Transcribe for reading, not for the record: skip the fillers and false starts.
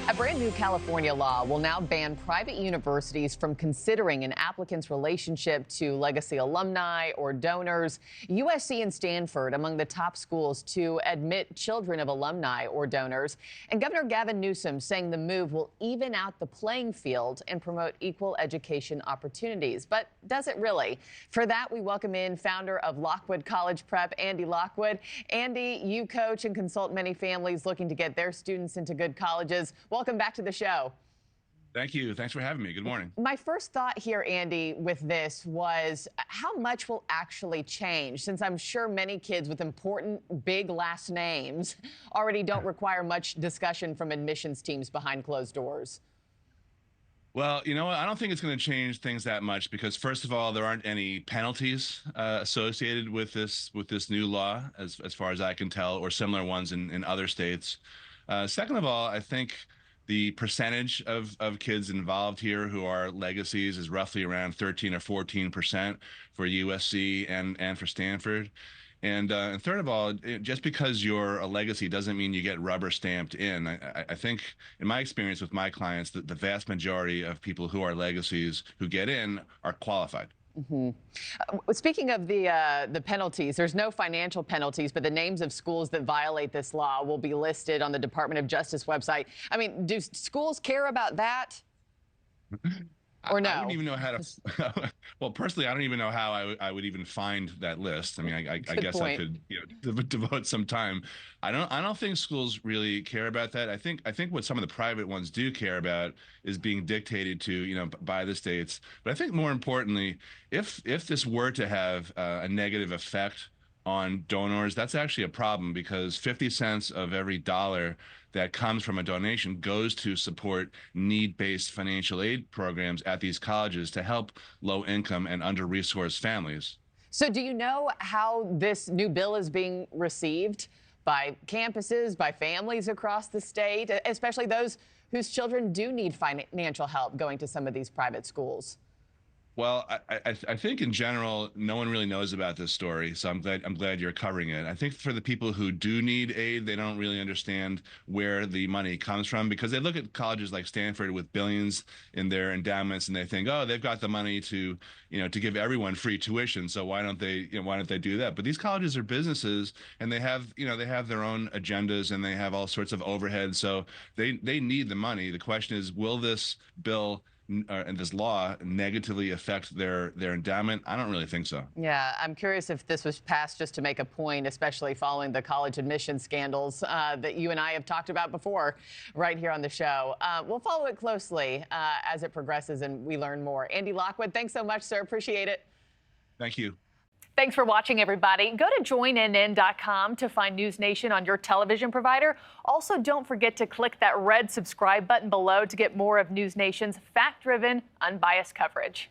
A brand new California law will now ban private universities from considering an applicant's relationship to legacy alumni or donors. USC and Stanford among the top schools to admit children of alumni or donors. And Governor Gavin Newsom saying the move will even out the playing field and promote equal education opportunities. But does it really? For that, we welcome in founder of Lockwood College Prep, Andy Lockwood. Andy, you coach and consult many families looking to get their students into good colleges. Welcome back to the show. Thank you. Thanks for having me. Good morning. My first thought here, Andy, with this was how much will actually change, since I'm sure many kids with important big last names already don't require much discussion from admissions teams behind closed doors. Well, you know what? I don't think it's going to change things that much because, first of all, there aren't any penalties associated with this new law, as far as I can tell, or similar ones in other states. Second of all, I think the percentage of kids involved here who are legacies is roughly around 13 or 14% for USC and for Stanford. And third of all, just because you're a legacy doesn't mean you get rubber stamped in. I think, in my experience with my clients, that the vast majority of people who are legacies who get in are qualified. Mm-hmm. Speaking of the penalties, there's no financial penalties, but the names of schools that violate this law will be listed on the Department of Justice website. I mean, do schools care about that? Or no? I don't even know how to. Well, personally, I don't even know how I would even find that list. I mean, I guess point. I could devote some time. I don't think schools really care about that. I think what some of the private ones do care about is being dictated to by the states. But I think more importantly, if this were to have a negative effect on donors, that's actually a problem because 50 cents of every dollar that comes from a donation goes to support need-based financial aid programs at these colleges to help low-income and under-resourced families. So do you know how this new bill is being received by campuses, by families across the state, especially those whose children do need financial help going to some of these private schools? Well, I think in general, no one really knows about this story, so I'm glad you're covering it. I think for the people who do need aid, they don't really understand where the money comes from because they look at colleges like Stanford with billions in their endowments and they think, oh, they've got the money to give everyone free tuition, so why don't they do that? But these colleges are businesses and they have their own agendas and they have all sorts of overhead, so they need the money. The question is, will this bill and this law negatively affect their endowment? I don't really think so. Yeah, I'm curious if this was passed just to make a point, especially following the college admission scandals that you and I have talked about before right here on the show. We'll follow it closely as it progresses and we learn more. Andy Lockwood, thanks so much, sir. Appreciate it. Thank you. Thanks for watching, everybody. Go to joinnn.com to find NewsNation on your television provider. Also, don't forget to click that red subscribe button below to get more of NewsNation's fact-driven, unbiased coverage.